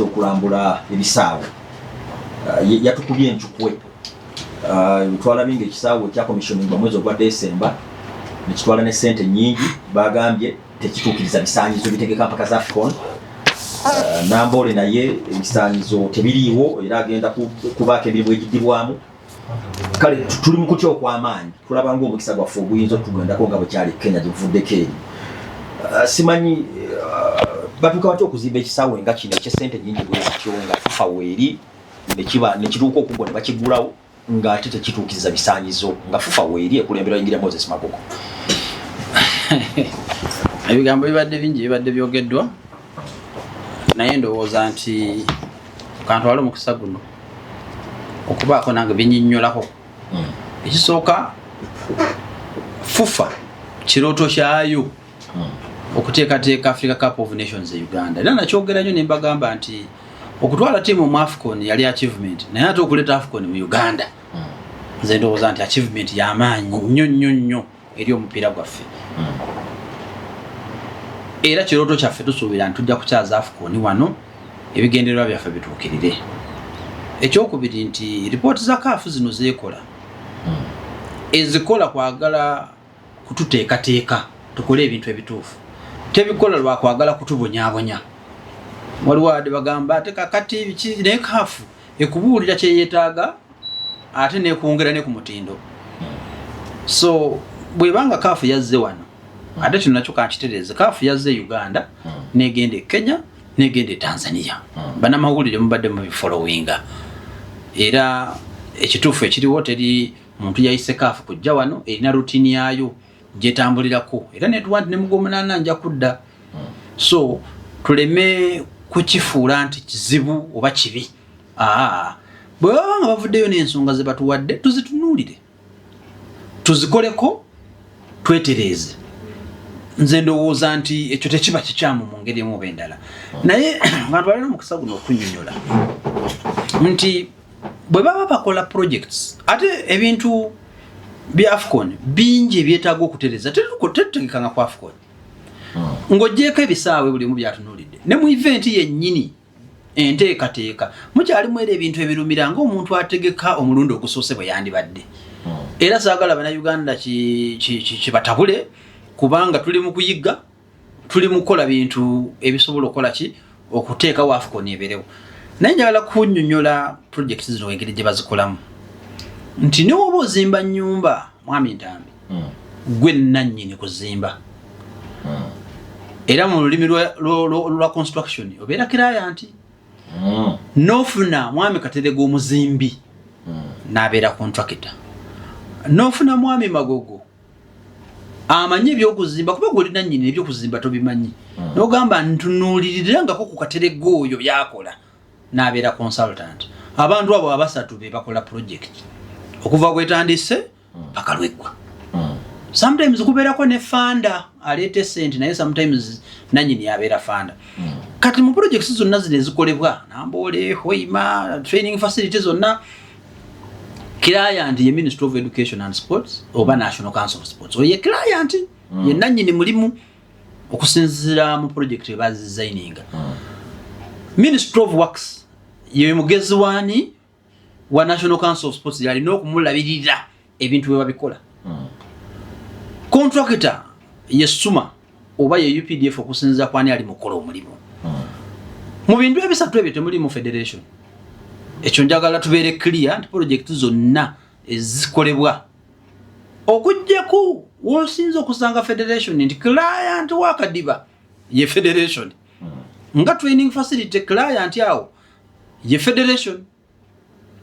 okulambula ebisaawe yatukubye enchukwe twalabinga ekisaawe kya commissioning mwezi ogwa December nekitwala ne sente nyingi bagambye tekituukiriza bisaanyizo bitegeka mpaka za AFCON Nambole naye ebisaanyizo tebiriiwo era agenda kubaako emirimu egiddibwamu kale tuli mu kutya okw'amaanyi tulaba ng'omukisa gwaffe oguyinza okutugendako nga bwe kyali Kenya givuddeko eri simanyi batuuka batya okuzimba ekisaawe nga kino ekyesente nyingi bwezityo nga FIFA weeri nekituuka okugwa ne bakigulawo ng'ate tekituukiriza bisaanyizo nga FIFA weeri ekulemberwa Yingira Moses Magogo. Ebigambo bibadde bingi bibadde byogeddwa naye ndowooza nti kantwala omukisa guno okubaako nange binyinyolako. Ekisooka FIFA kirooto kyayo okuteekateeka Africa Cup of Nations e Uganda era nakyogera nnyo ne mbagamba nti okutwala ttiimu mu AFCON yali achievement naye ate okuleeta AFCON mu Uganda nze ndowooza nti achievement y'amaanyi nnyo eri omupiira gwaffe. Era kirooto kyaffe tusuubira nti tujja kukyaza AFCON wano ebigendererwa byaffe bituukirire. Ekyokubiri nti ripooti za CAF zino zeekola ezikola kwagala kututeekateeka tukole ebintu ebituufu tebikola lwa kwagala kutubonyaabonya. Waliwo ade bagamba ate kakati biki ne CAF ekubuulira kye yeetaaga ate nekwongera ne ku mutindo. So bwebanga CAF yazze wano ate kino nakyo kankitereeze CAF yazze Uganda negende Kenya negende Tanzania banamawulire mubadde mu bifollowinga era ekituufu ekiriwo teri muntu yayise CAF kujja wano erina rutini yayo gyetambulirako era netuwa nti ne mugomunana nja kudda. So tuleme kukifuula nti kizibu oba kibi. Bwe baba nga bavuddeyo n'ensonga ze batuwadde tuzitunuulire tuzikoleko twetereeze. Nze ndowooza nti ekyo tekiba kikyamu mu ngeri emu oba endala naye nga twalina omukisa guno okunnyonnyola nti bwe baba bakola projects ate ebintu bya AFCON bingi ebyetaaga okutereeza tetutegekanga ku AFCON ng'oggyeko ebisaawe buli mu byatunuulidde ne mu event yennyini enteekateeka mukyalimu era ebintu ebirumira ng'omuntu ategeka omulundi ogusoose bwe yandibadde. Era saagala bannayuganda kibatabule kubanga tuli mu kuyigga tuli mu kukola bintu ebisobola okukola ki okuteekawo AFCON ebeerewo. Naye njagala kunnyonnyola projects zino engeri gye bazikolamu nti ne woba ozimba nnyumba mwami Ntambi gwe nannyini kuzimba era mu lulimi lwa construction obeera client n'ofuna mwami Katerega omuzimbi n'abeera contractor n'ofuna mwami Magogo amanyi ebyokuzimba kuba gwe oli nannyini ebyokuzimba tobimanyi n'ogamba ntunuulirirangako ku Katerega oyo byakola n'abeera consultant. Abantu abo abasatu be bakola project okuva kwetandise paka lweggwa. Sometimes kubeerako ne fanda aleete sente naye sometimes nannyini yabeera fanda. Kati mu projects zonna zino ezikolebwa Nambole Hoima training facilities zonna client ye Ministry of Education and Sports oba National Council of Sports oye client ye nannyini mulimu okusinziira mu project ebazidesigninga. Ministry of Works ye mugezi wani wa National Council of Sports yalina okumulabirira ebintu bwe babikola. Contractor ye SUMA oba ye UPDF okusinziira kwani ali mukola omulimu. Mu bintu ebisatu ebyo temuli mu federation. Ekyo njagala tubeere clear nti project zonna ezikolebwa okujjako wosinza okusanga federation nti client wa Kadiba ye federation nga training facility client yao ye federation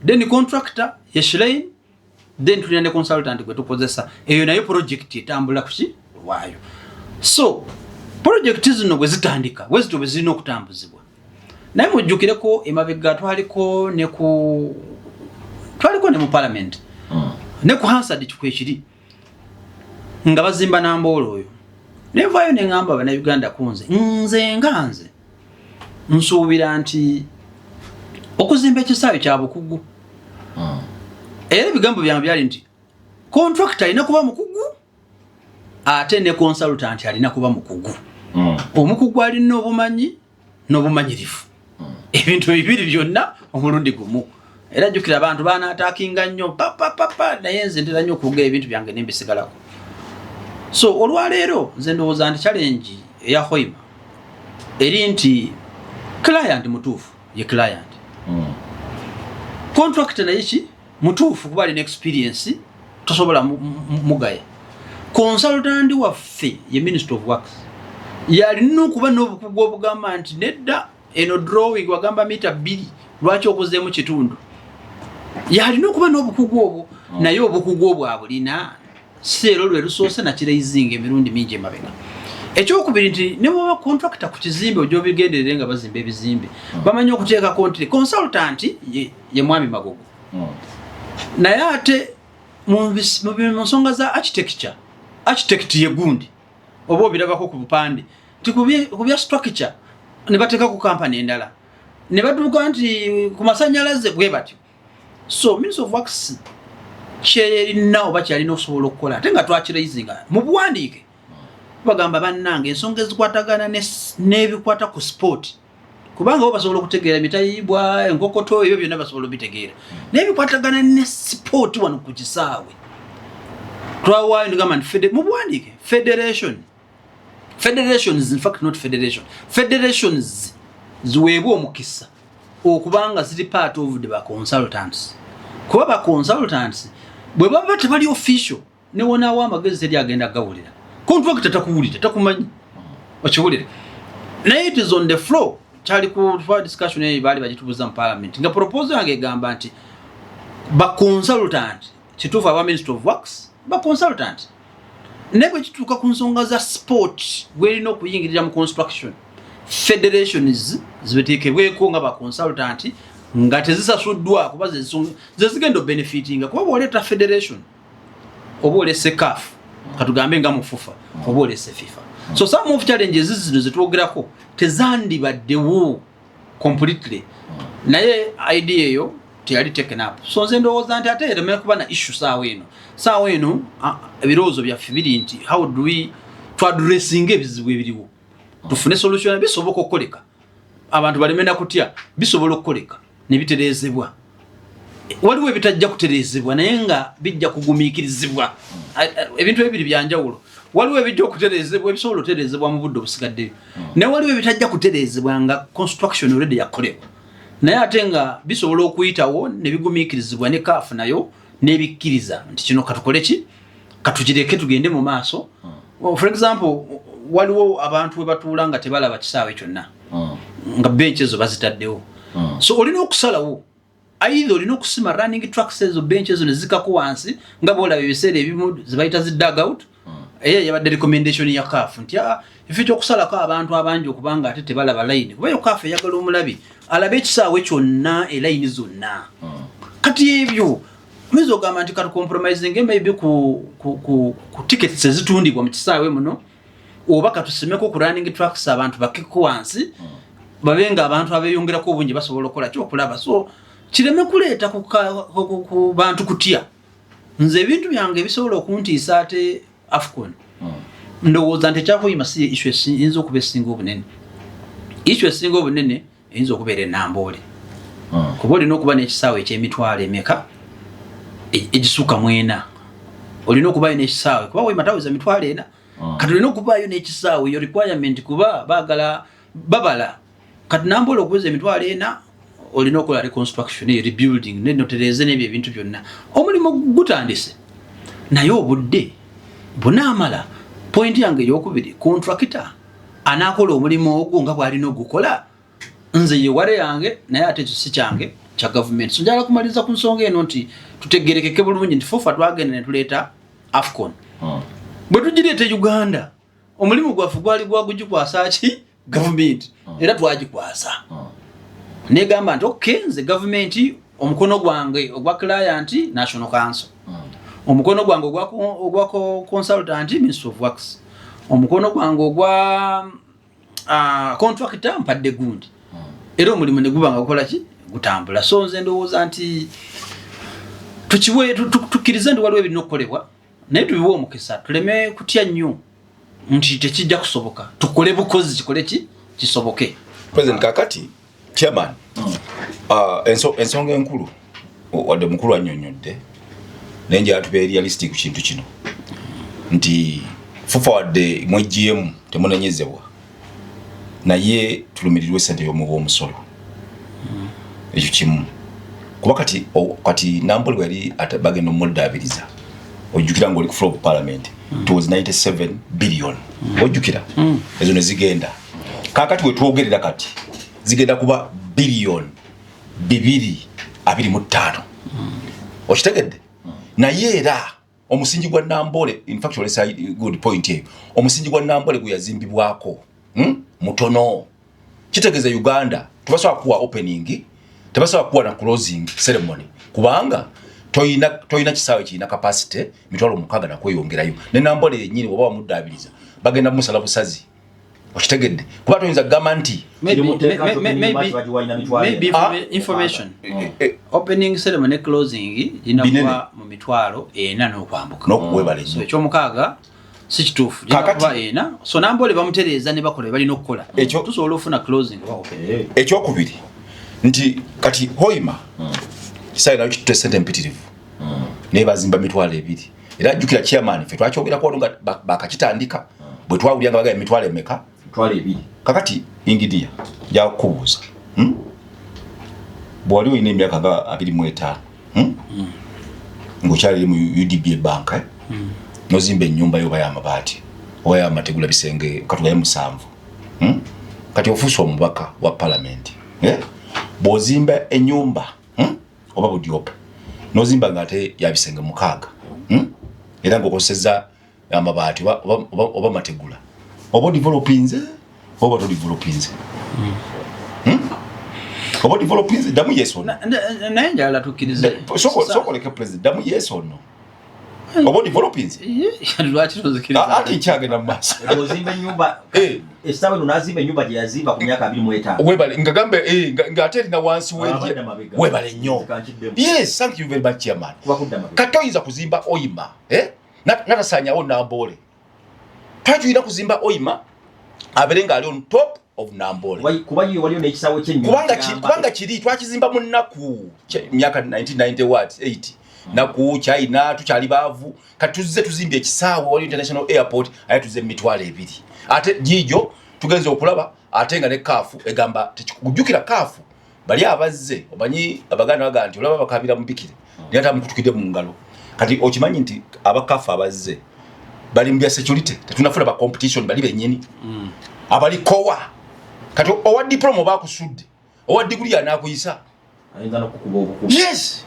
then contractor ye Shrine then tulina ne consultant gwe tukozesa eyo nayo project etambula kuki lwayo. So project zino bwe zitandika wezito bwe zirina okutambuzibwa naye mujjukireko emabega twaliko ne mu parliament ne ku Hansard kikwekiri nga bazimba Nambole oyo nevayo ne ngamba bannayuganda kunze nze nsuubira nti okuzimba ekisaawe kya bukugu era ebigambo byange byali nti contractor alina kuba mukugu ate ne consultant alina kuba mukugu omukugu alina obumanyi n'obumanyirifu ebintu bibiri byonna omulundi gumu era jukira abantu bana attackinga nnyo papa naye nze ndera nnyo okuga ebintu byange nembisigalako. So olwaleero nze ndowooza nti challenge eya Hoima eri nti client mutuufu ye client contractor naye ki mutuufu kuba alina experience tosobola mugaya. Consultant waffe ye Minister of Works yalina okuba n'obukugu obugamba nti nedda eno drawing wagamba mita 2 lwaki okozeemu kitundu, yalina okuba n'obukugu obwo naye obukugu obwo abulina seero lwe lusoose nakiraizinga emirundi mingi emabega. Ekyokubiri nti ne bwaba contractor ku kizimbe ojja obigenderere nga bazimba ebizimbe bamanyi okuteeka contract. Consultant ye Mwami Magogo naye ate mu nsonga za architect ye gundi oba obirabako ku bupande ti ku bya structure ne bateeka ku company endala ne batuuka nti ku masannyalaze bwe batyo. So Minister of Works kyerina oba kyalina okusobola okukola ate nga twakiraizinga mu buwandiike bagamba bannange ensonga ezikwatagana n'ebikwata ku sport kubanga bo basobola okutegeera mitayibwa enkokoto ebyo byonna basobola obitegeera n'ebikwatagana ne sport wano ku kisaawe twawaayo ngamba nti mu buwandiike federations in fact not federations ziweebwa omukisa okubanga ziri part of the consultants kuba ba consultants bwe baba tebali official ne wonaawo amagezi teri agenda gawulira contract takuwulira takumanyi okiwulire naye it is on the floor kyali ku discussion eyo baali bagitubuza mu parliament nga proposal yange egamba nti ba consultant kituufu aba Minister of Works ba consultant ne bwe kituuka ku nsonga za sport bwerina okuyingirira mu construction federations zibeteekebweko nga ba consultant nga tezisasuddwa kuba zezigenda benefitinga kuba bw'oleeta federation oba olese CAF katugambe nga mufufa oba olese FIFA. So some of challenges zino zetwogerako tezandibaddewo completely naye idea eyo teyali taken up. So nze ndowooza nti ate ereme kuba na issue saawa eno ebirowoozo byaffe biri nti how do we twaddressinga ebizibu ebiriwo tufune solution bisoboka okukoleka abantu balemena kutya bisobola okukoleka ne bitereezebwa. Waliwo ebitajja kutereezebwa naye nga bijja kugumiikirizibwa ebintu ebiri byanjawulo. Waliwo ebijja okutereezebwa ebisobola okutereezebwa mu budde obusigaddeyo naye waliwo ebitajja kutereezebwa nga construction already yakolebwa naye ate nga bisobola okuyitawo ne bigumiikirizibwa ne CAF nayo n'ebikkiriza nti kino katukole ki katugireke tugende mu maaso. For example waliwo abantu we batuula nga tebalaba kisaawe kyonna nga bench ezo bazitaddewo. So olina okusalawo either olina okusima running tracks ezo bench ezo ne zikako wansi nga boolaba ebiseera ebimu zibayita zi dugout yabadde recommendation ya CAF nti ife ekyokusalako abantu abangi okubanga ate tebalaba line kuba yo CAF eyagala omulabi alabe ekisaawe kyonna elayini zonna. Kati ebyo mwiza ogamba nti kati compromising maybe ku tickets ezitundibwa mu kisaawe muno oba katusimeko ku running tracks abantu bakeko wansi babenga abantu abeyongerako obungi basobola okukola kyokulaba. So kireme kuleeta ku bantu kutya. Nze ebintu byange bisobola okuntiisa ate AFCON ndowooza nti ekyakoyima si issue eyinza okuba esinga obunene. Issue esinga obunene eyinza okubeera enamboole kuba olina okuba n'ekisaawe ekyemitwalo emeka egisukka 4 olina okubaayo n'ekisaawe kuba Hoima taweza mitwalo 4 kati olina okubaayo n'ekisaawe yo requirement kuba baagala babala kati namboole okuweza emitwalo 4 olina okola reconstruction rebuilding nenotereze n'ebyo ebintu byonna omulimu gutandise naye obudde bunaamala. Point yange ey'okubiri contractor anaakola omulimu ogwo nga bw'alina ogukola nze ye wale yange naye ate ekyo si kyange kya government. So njala kumaliza ku nsonga eno nti tutegerekeke bulungi nti FUFA twagenda ne tuleeta AFCON bwe tugireeta Uganda omulimu gwaffe gwali gwagugikwasa ki government era twagikwasa negamba nti okay nze government omukono gwange ogwa client National Council omukono gwange ogwa consultant Minister of Works omukono gwange ogwa contractor mpadde gundi era omulimu ne gubanga gukola ki gutambula. So nze ndowooza nti tukkirize nti waliwo ebirina okukolebwa naye tubiwe omukisa tuleme kutya nnyo nti tekijja kusoboka tukole bukozi kikole ki kisoboke. President kakati chairman ensonga enkulu wadde mukulu annyonnyodde naye nje atubeera realistic ku kintu kino nti fufa wadde mu GM temunenyezebwa naye tulumirirwe ssente y'omuba omusolo ekyo kimu kuba kati Nambole yali bagenda omuddaabiriza ojjukira ng'oli ku floor of parliament it was 97 billion ojjukira ezo ne zigenda kaakati we twogerera kati zigenda kuba billion 225 okitegedde naye era omusingi gwa Nambole in fact let's say good point here omusingi gwa Nambole gwe yazimbibwako mutono kitegeeza Uganda tebasobola kuwa opening tebasobola kuwa na closing ceremony kubanga toyina kisaawe kirina capacity mitwalo 6 na kweyongerayo ne Nambole yennyini oba wamuddaabiriza bagenda musala busazi okitegedde kuba toyinza gamba nti maybe information opening ceremony closing inakuwa mu mitwalo 4 n'okwambuka n'okuwebala so eky'omukaaga si kituufu inakuba 4 so Nambole bamutereeza ne bakola balina okukola tusobola ofuna closing ekyokubiri nti kati Hoima kisaawe nayo kitute ssente mpitirivu naye bazimba mitwalo 2 era jjukira chairman ffe twakyogerako nga bakakitandika bwe twawulira nga bagamba emitwalo emeka mitwalo 2 kakati Ingidia jakubuuza bwali olina emyaka nga 25 ng'okyali mu UDBA bank nozimba ennyumba yo oba y'amabaati oba y'amategula bisenge katugaye 7 kati ofuuse omubaka wa parliament bw'ozimba ennyumba oba budyopa nozimba ng'ate yabisenge 6 era ng'okosezza amabaati oba mategula oba developinze oba to developinze oba developinze damu yes or no naye njala tukkirize sokoleke president damu yes or no oba developinze lwaki tozikiriza ati nkyagenda mu maaso ozimba ennyumba essawe nunazimba ennyumba gye yazimba ku myaka 25 webale ngagambe ng'ate erina wansi webale nnyo yes thank you very much chairman kati oyinza kuzimba Hoima natasaanyawo Nambole twajuyina kuzimba Hoima abere ng'ali on top of Nambole kuba ye waliyo n'ekisaawe ky'ennyumba kubanga kiri twakizimba mu nnaku myaka 1998 naku China tukyali baavu kati tuzze tuzimbye ekisaawe wali international airport aye tuzze mitwalo 2 ate jijo tugenze okulaba ate nga ne kafu egamba tekujjukira kafu bali abazze omanyi abaganda baga nti olaba bakabira mubikire nyata mukutukide mu ngalo kati okimanyi nti abakafu abazze bali mbya security tetunafuna ba competition bali bennyini abali kowa kati owa diploma bakusudde owa degree anakuyisa ayinza n'okukuba obukuba yes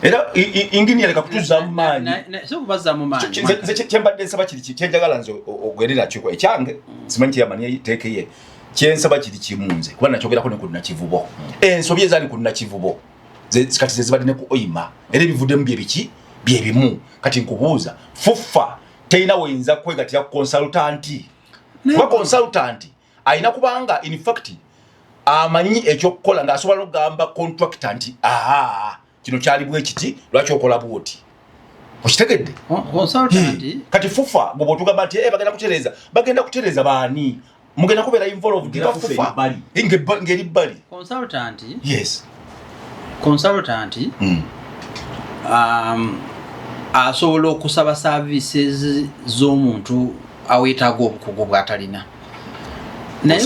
era ingini yaleka kutuza maanyi so kubaza mu maanyi kyembadde nsaba kiri kyenjagala nze ogwerera kiko ekyange simanyi yamani tekeye kyensaba kiri kimunze kuba nakyogerako ne ku Nakivubo ensobi ezali ku Nakivubo kati zezibadde ne ku Hoima era ebivuddemu bye bimu kati nkubuuza fufa teina woyinza kwegatira consultanti kuba consultanti ayina kubanga in fact amanyi ekyokukola ng'asobola okugamba contractant kino kyali bwe kiti lwaki okola bwoti okitegedde consultant kati fufa bwo tugamba nti bagenda kutereza baani mugenda kubeera involved Ngira fufa ngeri bali consultant yes asobola okusaba services z'omuntu aweetaaga obukugu bw'atalina naye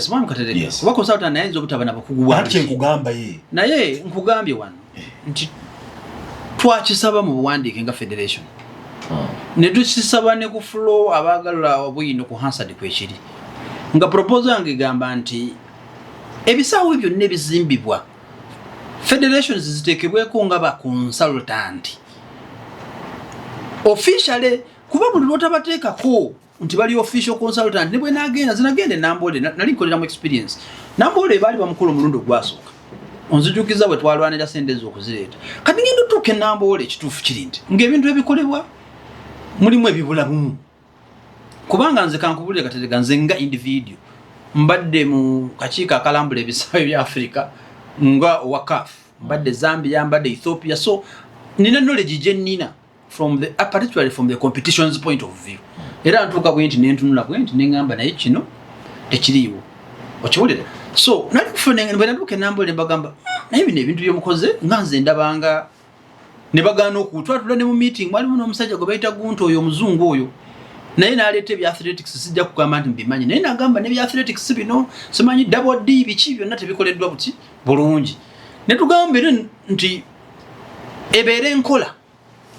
mwami Katereka kuba consultant naye nza obutaba nabukugu bwakugamba ye naye nkugambye wano nti twakisaba mu buwandiike nga federation ne tukisaba ne ku flow abaagala obuyino ku Hansard kwekiri nga proposal yange egamba nti ebisaawe byonna ebizimbibwa federations ziteekebweko nga ba consultant officially kuba buli lwotabateekako nti bali official consultant ne bwe nagenda zinagende Nambole nali nkolera mu experience Nambole baali bamukola omulundi ogwasooka onzijukiza bwe twalwanira sente z'okuzireeta kati ngenda otuuke Nambole ekituufu kiri nti ng'ebintu ebikolebwa mulimu ebibulabumu kubanga nze kankubulire Katereka nze nga individual mbadde mu kakiiko akalambula ebisaawe bya Africa nga wakaf mbadde Zambia mbadde Ethiopia so nina knowledge gye nnina particularly from the competition's point of view era ntuuka bwe nti nentunula bwe nti neŋŋamba naye kino tekiriiwo okiwulire so nali kufuna bwe natuuka enambo ne bagamba naye bino ebintu byemukoze nga nze ndabanga ne bagaana okutwatula ne mu meeting mwalimu n'omusajja gwe bayita Gunto oyo omuzungu oyo naye n'aleeta ebya athletics sijja kugamba nti mbimanyi naye n'agamba n'ebya athletics bino simanyi double D biki byonna tebikoleddwa buti bulungi ne tugambira nti ebeere enkola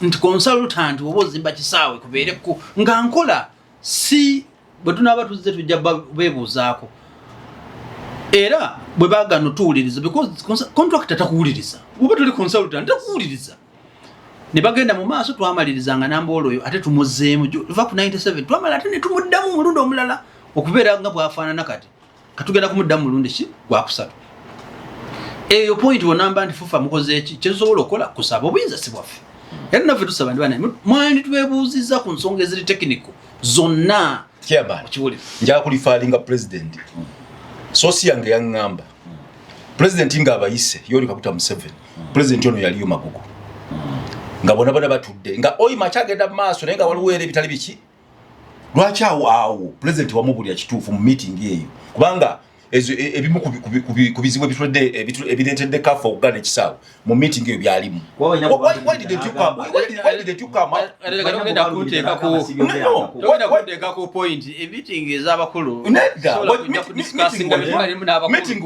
nti consultant oba ozimba kisaawe kubeereko nga nkola si bwe tunaaba tuzze tujja beebuuzaako era bwe baagano tuwuliriza because contractor takuwuliriza oba tuli consultant takuwuliriza ne bagenda mu maaso twamalirizanga Namboole oyo ate tumuzeemu va ku 97 twamala ate ne tumuddamu mulundi omulala okubeera nga bwafaanana kati katugenda kumuddamu mulundi ki gwakusatu eyo point wonamba nti fufa mukoze eki kyetusobola okukola kusaba obuyinza si bwaffe era naffe tusaba ndi bana mwandi twebuuziza ku nsonga eziri technical zonna chairman njala kulifaalinga president sosi yange yaŋŋamba president nga abayise Yoweri Kaguta Museveni president ono yaliyo Magugu nga bona batudde nga oyima kyagenda mu maaso naye nga waliwo era ebitali biki lwaki awo president wamubulya kituufu mu meeting eyo kubanga ebimu kubizibu ebireetedde kafa okugana ekisaawe mu meeting eyo byalimu why didn't you come kuteekako point meeting ez'abakulu meeting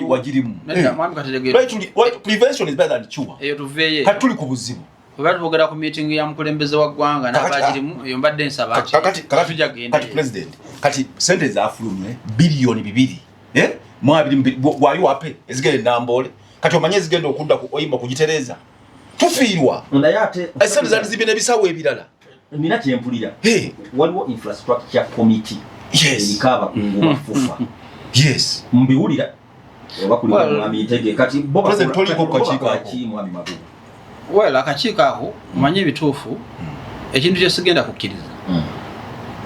wagirimu prevention is better than cure kati tuli ku buzibu Tugera ku meeting ya mukulembeze wa ggwanga n'abagirimu eyo mbadde nsaba kati president kati sente zaafulumye bilioni 2 wali wape ezigenda Namboole kati omanye ezigenda okudda oyimba kugitereza tufiirwa esente zali zibina ebisaawo ebirala nina kyempulira waliwo infrastructure committee erikaba kungu bafufa mbiwulira oba kulira mwami Ntege kati bo president toliko kakiiko mwami Magugu akakiiko ako manye ebituufu ekintu kyesigenda kukkiriza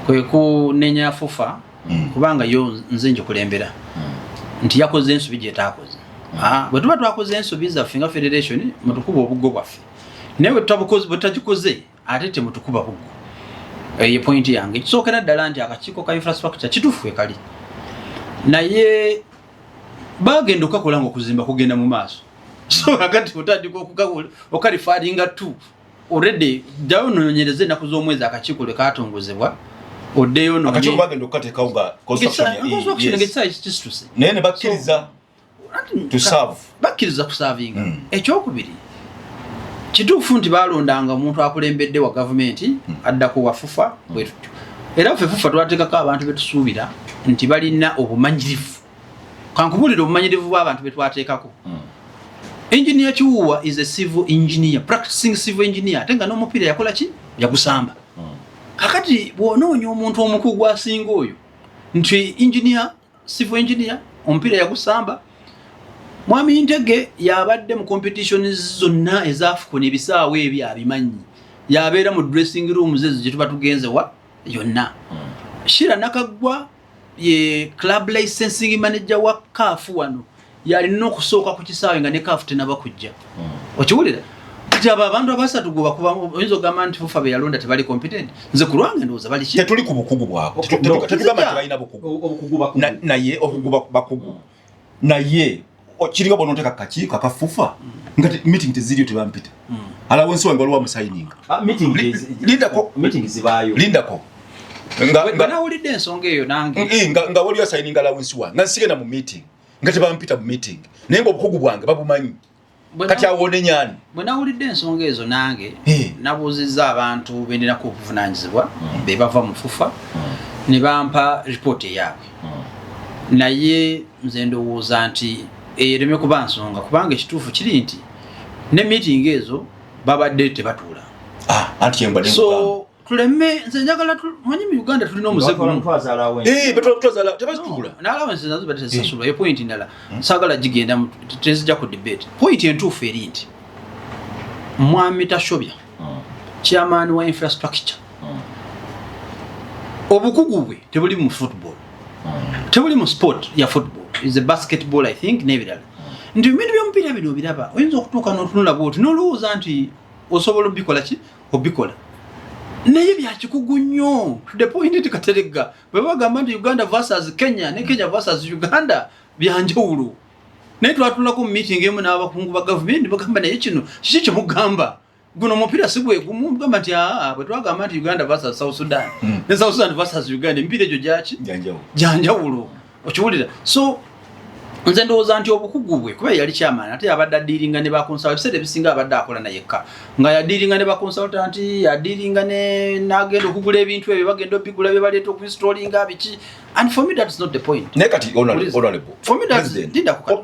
kwe kunenya fufa kubanga yo nze njikulembera nti yakoze ensobi gyetaakoze bwe tuba twakoze ensobi zaffe nga federation mutukuba obuggo bwaffe naye bwe tutagikoze ate temutukuba buggo eyo point yange kisookera ddala nti akakiiko ka infrastructure kituufu ekali naye bagenda okakola nga okuzimba kugenda mu maaso so agati utandika okalifalinga tu already dawo nonyereze naku z'omwezi akakiiko le katongozebwa oddeyo no akakiiko bagenda okukateekawo nga construction naye ne bakkiriza to serve bakkiriza kusavinga ekyokubiri kituufu nti balondanga omuntu akulembedde wa gavumenti addako wa fufa bwe tutyo era ffe fufa twateekako abantu betusuubira nti balina obumanyirivu kankubulira obumanyirivu bw'abantu betwateekako Engineer Kiwuwa is a civil engineer, practicing civil engineer. Atenga n'omupiira yakola ki? Yagusamba. Kakati bw'onoonya omuntu omukulu gwasinga oyo nti engineer, civil engineer, omupiira yagusamba. Mwami Ntege yabadde mu competition zonna ez'Afcon ebisaawe ebyo abimanyi. Yabeera mu dressing rooms ezo gye tuba tugenze wa yonna. Shira Nakaggwa ye club licensing manager wa CAF wano. Yalina okusooka ku kisaawe nga ne CAF tenaba kujja okiwulira kati abo abantu abasatu gwe bakuba oyinza ogamba nti fufa be yalonda tebali competent nze ku lwange ndowooza bali ki tetuli ku bukugu bwako tetugamba tebalina bukugu naye okuguba bakugu naye kiringa bonoteeka kakiiko akafufa nga meeting teziriyo tebampita alawo ensi wange waliwo amusayininga meeting zibaayo lindako nga nawulidde ensonga eyo nange nga waliwo asayininga alawo ensi wange nga nsigenda mu meeting nga tebampita mu meeting naye ng'obukugu bwange babumanyi kati awone nyani bwe nawulidde ensonga ezo nange nabuuzizza abantu bendinako obuvunaanyizibwa be bava mu fufa ne bampa ripooti eyaabwe naye nze ndowooza nti ereme kuba nsonga kubanga ekituufu kiri nti ne meeting ezo babadde tebatuula so tuleme nze njagala manyi mu Uganda tulina omuze gumu betwazala tebatuula n'alawensi nazo batesasula yo point ndala sagala gigenda tezija ku debate point entuufu eri nti Mwami Tashobya chairman wa infrastructure obukugu bwe tebuli mu football tebuli mu sport ya football is a basketball I think nebirala ndi bintu by'omupiira bino biraba oyinza okutuuka n'otunula bwoti n'olowooza nti osobola obikola ki obikola naye byakikugu nnyo to the point nti Kateregga bwe bagamba nti Uganda versus Kenya ne Kenya versus Uganda byanjawulo naye twatulako mu meeting emu n'abakungu ba government bagamba naye kino kiki kyemugamba guno mupira sigwe gumugamba nti bwe twagamba nti Uganda versus South Sudan ne South Sudan versus Uganda empira egyo gyaki janjawulo okiwulira so nze ndowooza nti obukugu bwe kuba yali kyamaani ate yabadde adiiringa ne bakonsultant ebiseera ebisinga abadde akola nayekka nga yadiiringa ne bakonsultant yadiiringa n'agenda okugula ebintu ebyo bagenda obigula bye baleeta okuinstolinga biki and for me that's not the point. Ne kati honorable for me that's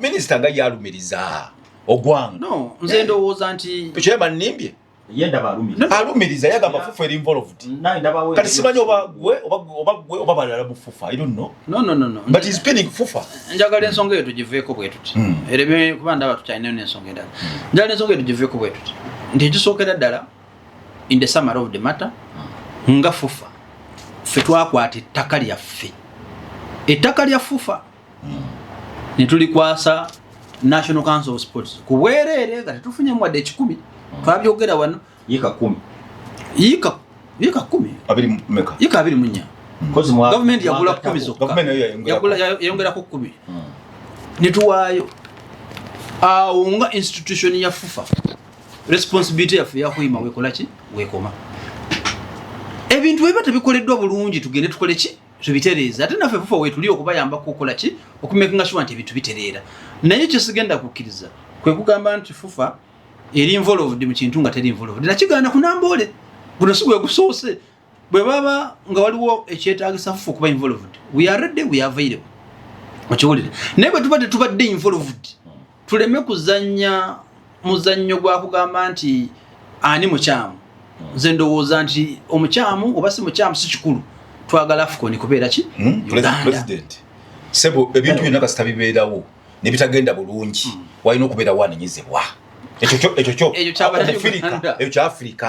minister nga yalumiriza ogwanga no nze ndowooza nti chairman nimbye yenda balumiriza alumiriza yagamba fufu eri involved naye ndabawe kati simanyi oba balala mu fufa I don't know no but he's spinning fufa njagala ensonga eyo tugiveeko bwe tuti erebe kuba ndaba tukyalinayo n'ensonga endala njagala ensonga eyo tugiveeko bwe tuti nti ekisookera ddala in the summary of the matter nga fufa ffe twakwata ettaka lyaffe ettaka lya fufa ne tulikwasa National Council of Sports kubwereere nga tetufunye mwadde 10 twabyogera wano yika 10 yika 10 abiri meka yika 24 kozi mwa government yagula 10 zokka government yayongera ko 10 nituwayo nga institution ya fufa responsibility yafu yakuima wekola ki wekoma ebintu biba tebikoleddwa bulungi tugende tukole ki tubitereeza ate naffe fufa wetuli okubayamba kukola ki okumakinga sure nti ebintu bitereera naye kyesigenda kukkiriza kwe kugamba nti fufa eri involved mu kintu nga teri involved nakigana kunambole guno si gwe gusoose bwe baba nga waliwo ekyetaagisa fufa okuba involved we are ready we are available okiwulire naye bwe tuba tetubadde involved tuleme kuzannya muzannyo gwa kugamba nti ani mukyamu nze ndowooza nti omukyamu oba si mukyamu si kikulu twagala AFCON kubeera ki president sebo ebintu byonna kasita bibeerawo ne bitagenda bulungi walina okubeera wanenyezebwa ekyo kya Africa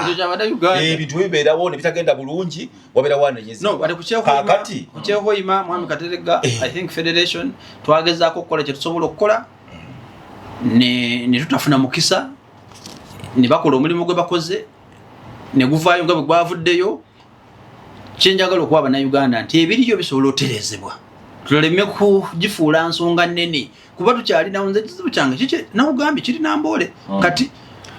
ebintu bibeerawo ne bitagenda bulungi wabeera wanenyezebwa kakati kukyehoyima Mwami Kateregga I think federation twagezaako okukola kye tusobola okukola ne tutafuna mukisa ne bakola omulimu gwe bakoze ne guvaayo nga bwe gwavuddeyo kyenjagala okuba Bannayuganda nti ebiriyo bisobola oterezebwa tuleme kugifuula nsonga nnene kuba tukyalinawo nze kizibu kyange kiki nawugambye kiri Nambole kati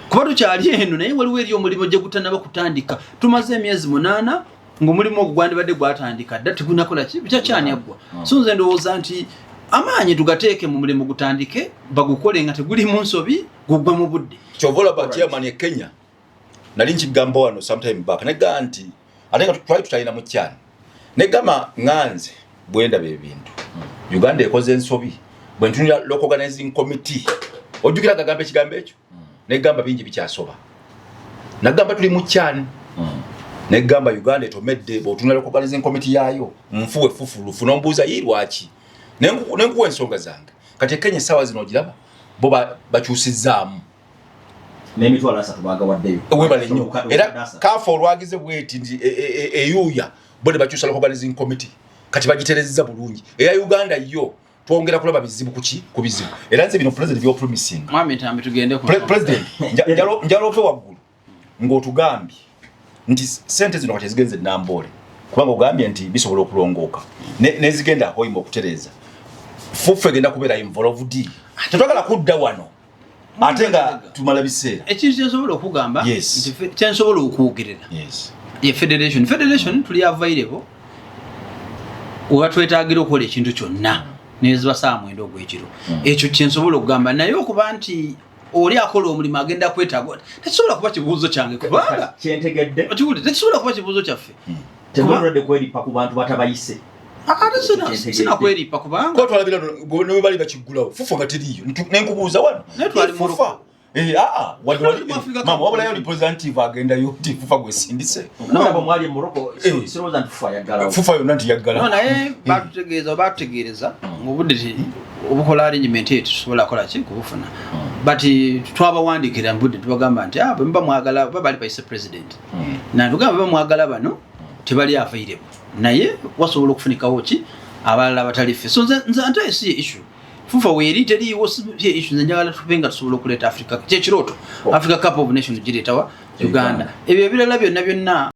kuba tukyali eno naye waliwo eri omulimu gye gutanaba kutandika tumaze emyezi 8 ng'omulimu ogwo gwandibadde gwatandika dda tegunakola ki bikyakyani aggwa so nze ndowooza nti amaanyi tugateeke mu mulimu gutandike bagukole nga teguli mu nsobi gugwe mu budde kyovola ba chairman ya Kenya nali nkigamba wano sometime back negamba nti ate nga twali tutalina mu kyani negamba nganze bwenda bebintu Uganda ekoze ensobi bwentunira local organizing committee ojukira kagamba ekigambo ekyo negamba bingi bikyasoba nagamba tuli mu kyani negamba Uganda etomedde botunira local organizing committee yayo nfuwe fufulufu nombuuza yirwaki nenkuwa ensonga zange kati Kenya sawa zino giraba bo bakyusizaamu n'emitwalo 3 bagawaddeyo webale nnyo era kafa olwagize bweti ndi eyuya bode bakyusa local organizing committee kati bagiterezza bulungi eya Uganda yo twongera kulaba bizibu ku bizibu era nze bino president byo promising Mwami tambi tugende ku president njalo ove waggulu ng'otugambye nti sente zino kati zigenze Nambole kubanga ogambye nti bisobola okulongooka nezigenda hoyima okutereza fufu egenda kubeera involved tetwagala kudda wano ate nga tumala biseera ekintu kyensobola okugamba nti kyensobola okwogerera ye federation tuli available oba twetaagira okukola ekintu kyonna neziba saa 9 ogw'ekiro ekyo kyensobola okugamba naye okuba nti oli akola omulimu agenda kwetaaga tekisobola kuba kibuuzo kyange kubanga kyentegedde tekisobola kuba kibuuzo kyaffe tebalwadde kweripa ku bantu batabayise sina kweripa kubanga ko twalabira ne bali bakigulawo fufu nga teriyo nenkubuuza wano fufa wali mama wabula yo representative agenda yo ti fufa gwesindise nabo mwali Morocco siroza nti fufa yagala fufa yo nanti yagala naye batutegeeza ngobudde obukola arrangement yetu tusobola kola ki kubufuna but twabawandikira mbudde tubagamba nti bwe mba mwagala bali vice president na tugamba bwe mwagala bano tebali available naye wasobola okufunikawo ki abalala batali ffe so nze ate si issue fufa weeri teriiwo si issue nze njagala tubenga tusobola okuleeta Africa kyekirooto Africa Cup of Nations gireetawa Uganda ebyo ebirala byonna